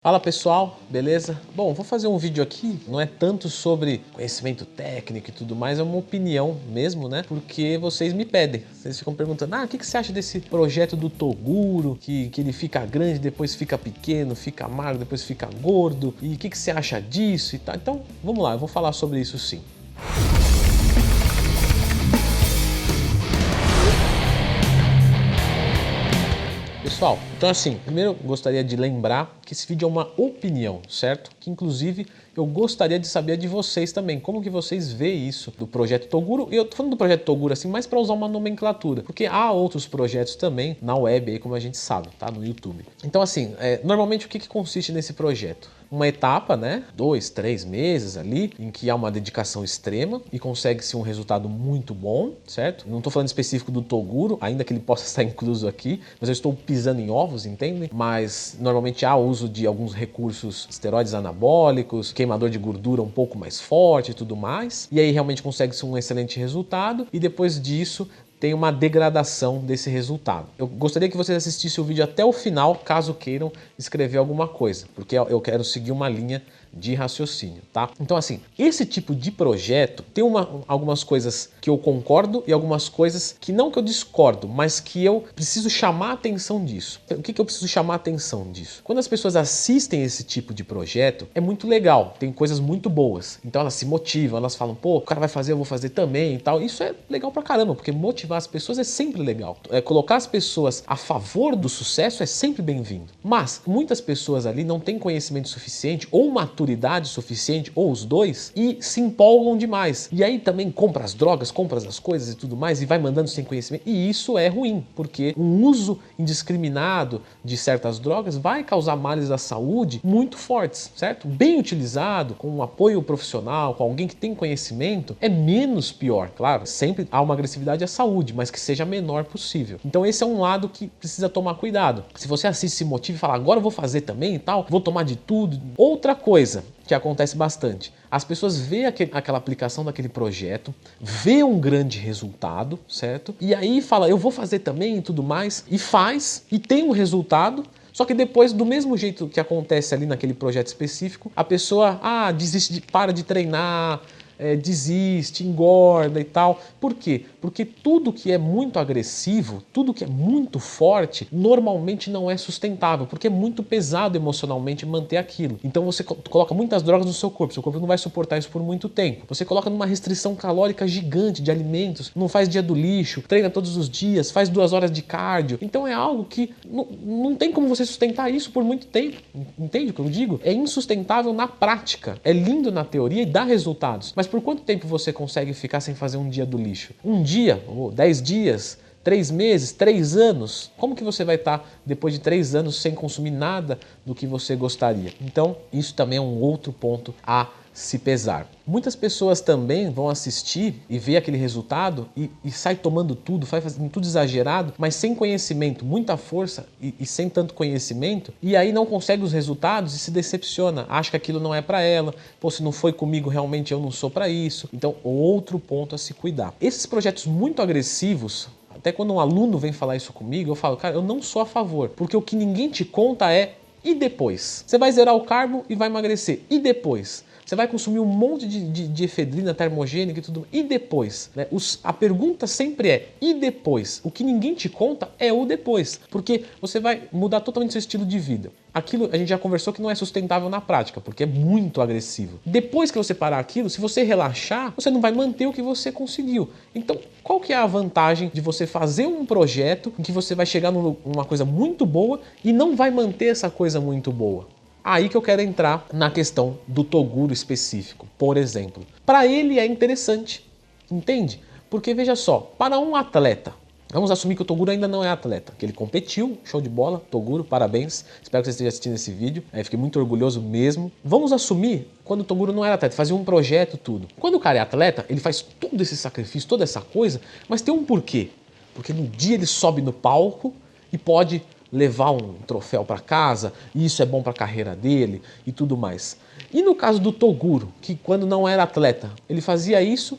Fala pessoal, beleza? Bom, vou fazer um vídeo aqui, não é tanto sobre conhecimento técnico e tudo mais, é uma opinião mesmo, né? Porque vocês me pedem, vocês ficam perguntando, o que você acha desse projeto do Toguro, que ele fica grande, depois fica pequeno, fica magro, depois fica gordo, e o que você acha disso e tal? Então, vamos lá, eu vou falar sobre isso sim. Pessoal, então assim, primeiro eu gostaria de lembrar que esse vídeo é uma opinião, certo? Que inclusive eu gostaria de saber de vocês também, como que vocês veem isso do projeto Toguro. E eu tô falando do projeto Toguro assim, mais para usar uma nomenclatura, porque há outros projetos também na web aí, como a gente sabe, tá? No YouTube. Então assim, normalmente o que consiste nesse projeto? Uma etapa, né? 2, 3 meses ali, em que há uma dedicação extrema e consegue-se um resultado muito bom, certo? Não estou falando específico do Toguro, ainda que ele possa estar incluso aqui, mas eu estou pisando em ovos, entendem? Mas normalmente há uso de alguns recursos, esteroides anabólicos, queimador de gordura um pouco mais forte e tudo mais, e aí realmente consegue-se um excelente resultado, e depois disso tem uma degradação desse resultado. Eu gostaria que vocês assistissem o vídeo até o final, caso queiram escrever alguma coisa, porque eu quero seguir uma linha de raciocínio, tá? Então assim, esse tipo de projeto tem algumas coisas que eu concordo e algumas coisas que não que eu discordo, mas que eu preciso chamar a atenção disso. O que eu preciso chamar a atenção disso? Quando as pessoas assistem esse tipo de projeto, é muito legal, tem coisas muito boas. Então elas se motivam, elas falam, pô, o cara vai fazer, eu vou fazer também e tal. Isso é legal pra caramba, porque motivar as pessoas é sempre legal. Colocar as pessoas a favor do sucesso é sempre bem-vindo. Mas muitas pessoas ali não têm conhecimento suficiente ou maturidade suficiente, ou os dois, e se empolgam demais. E aí também compra as drogas, compra as coisas e tudo mais, e vai mandando sem conhecimento. E isso é ruim, porque um uso indiscriminado de certas drogas vai causar males da saúde muito fortes, certo? Bem utilizado, com um apoio profissional, com alguém que tem conhecimento, é menos pior. Claro, sempre há uma agressividade à saúde, mas que seja a menor possível. Então esse é um lado que precisa tomar cuidado. Se você assiste, se motiva e fala, agora eu vou fazer também e tal, vou tomar de tudo. Outra coisa que acontece bastante, as pessoas veem aquela aplicação daquele projeto, vê um grande resultado, certo? E aí fala, eu vou fazer também e tudo mais, e faz, e tem um resultado. Só que depois, do mesmo jeito que acontece ali naquele projeto específico, a pessoa desiste, para de treinar, desiste, engorda e tal. Por quê? Porque tudo que é muito agressivo, tudo que é muito forte, normalmente não é sustentável, porque é muito pesado emocionalmente manter aquilo. Então você coloca muitas drogas no seu corpo não vai suportar isso por muito tempo. Você coloca numa restrição calórica gigante de alimentos, não faz dia do lixo, treina todos os dias, faz 2 horas de cardio. Então é algo que não tem como você sustentar isso por muito tempo. Entende o que eu digo? É insustentável na prática. É lindo na teoria e dá resultados. Mas por quanto tempo você consegue ficar sem fazer um dia do lixo? Um dia, ou 10 dias, 3 meses, 3 anos? Como que você vai estar depois de 3 anos sem consumir nada do que você gostaria? Então, isso também é um outro ponto a se pesar. Muitas pessoas também vão assistir e ver aquele resultado e sai tomando tudo, vai fazendo tudo exagerado, mas sem conhecimento, muita força e sem tanto conhecimento, e aí não consegue os resultados e se decepciona, acha que aquilo não é para ela, pô, se não foi comigo realmente eu não sou para isso. Então, outro ponto a se cuidar. Esses projetos muito agressivos, até quando um aluno vem falar isso comigo, eu falo, cara, eu não sou a favor, porque o que ninguém te conta é, e depois? Você vai zerar o carbo e vai emagrecer, e depois? Você vai consumir um monte de efedrina termogênica e tudo. E depois? Né? A pergunta sempre é, e depois? O que ninguém te conta é o depois. Porque você vai mudar totalmente seu estilo de vida. Aquilo a gente já conversou que não é sustentável na prática, porque é muito agressivo. Depois que você parar aquilo, se você relaxar, você não vai manter o que você conseguiu. Então, qual que é a vantagem de você fazer um projeto em que você vai chegar numa coisa muito boa e não vai manter essa coisa muito boa? Aí que eu quero entrar na questão do Toguro específico, por exemplo. Para ele é interessante, entende? Porque veja só, para um atleta, vamos assumir que o Toguro ainda não é atleta, que ele competiu, show de bola, Toguro, parabéns, espero que você esteja assistindo esse vídeo, fiquei muito orgulhoso mesmo. Vamos assumir quando o Toguro não era atleta, fazia um projeto, tudo. Quando o cara é atleta, ele faz todo esse sacrifício, toda essa coisa, mas tem um porquê. Porque no dia ele sobe no palco e pode levar um troféu para casa, e isso é bom para a carreira dele e tudo mais. E no caso do Toguro, que quando não era atleta, ele fazia isso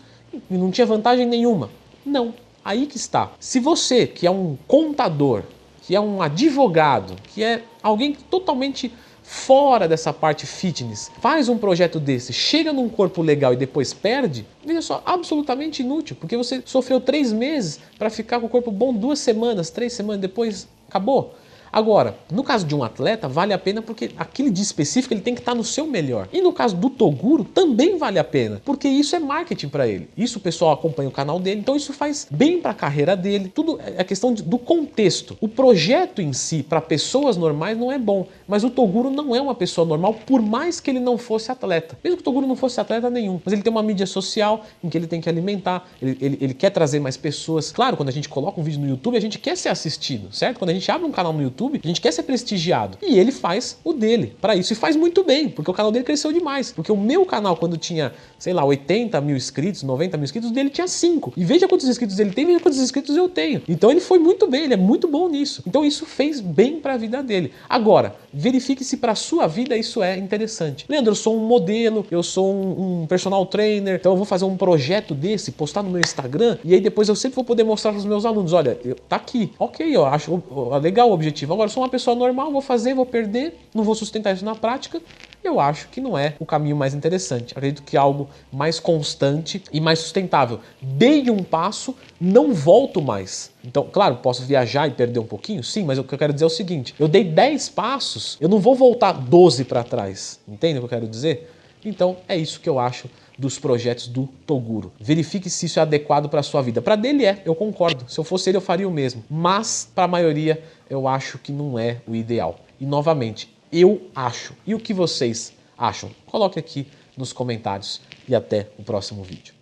e não tinha vantagem nenhuma? Não, aí que está. Se você, que é um contador, que é um advogado, que é alguém totalmente fora dessa parte fitness, faz um projeto desse, chega num corpo legal e depois perde, veja só, absolutamente inútil, porque você sofreu 3 meses para ficar com o corpo bom 2 semanas, 3 semanas, depois acabou. Agora, no caso de um atleta, vale a pena porque aquele dia específico ele tem que estar no seu melhor. E no caso do Toguro, também vale a pena, porque isso é marketing para ele. Isso o pessoal acompanha o canal dele, então isso faz bem para a carreira dele. Tudo é questão do contexto. O projeto em si, para pessoas normais, não é bom. Mas o Toguro não é uma pessoa normal, por mais que ele não fosse atleta. Mesmo que o Toguro não fosse atleta nenhum. Mas ele tem uma mídia social em que ele tem que alimentar, ele quer trazer mais pessoas. Claro, quando a gente coloca um vídeo no YouTube, a gente quer ser assistido, certo? Quando a gente abre um canal no YouTube, a gente quer ser prestigiado. E ele faz o dele para isso. E faz muito bem, porque o canal dele cresceu demais. Porque o meu canal, quando tinha, sei lá, 80 mil inscritos, 90 mil inscritos, o dele tinha 5. E veja quantos inscritos ele tem, veja quantos inscritos eu tenho. Então ele foi muito bem, ele é muito bom nisso. Então isso fez bem para a vida dele. Agora, verifique se para a sua vida isso é interessante. Leandro, eu sou um modelo, eu sou um personal trainer, então eu vou fazer um projeto desse, postar no meu Instagram, e aí depois eu sempre vou poder mostrar para os meus alunos, olha, tá aqui. Ok, eu acho legal o objetivo. Agora, eu sou uma pessoa normal, vou fazer, vou perder, não vou sustentar isso na prática. Eu acho que não é o caminho mais interessante. Acredito que é algo mais constante e mais sustentável. Dei um passo, não volto mais. Então, claro, posso viajar e perder um pouquinho? Sim, mas o que eu quero dizer é o seguinte. Eu dei 10 passos, eu não vou voltar 12 para trás. Entende o que eu quero dizer? Então, é isso que eu acho dos projetos do Toguro. Verifique se isso é adequado para a sua vida. Para dele eu concordo. Se eu fosse ele, eu faria o mesmo. Mas, para a maioria, eu acho que não é o ideal. E, novamente, eu acho. E o que vocês acham? Coloque aqui nos comentários e até o próximo vídeo.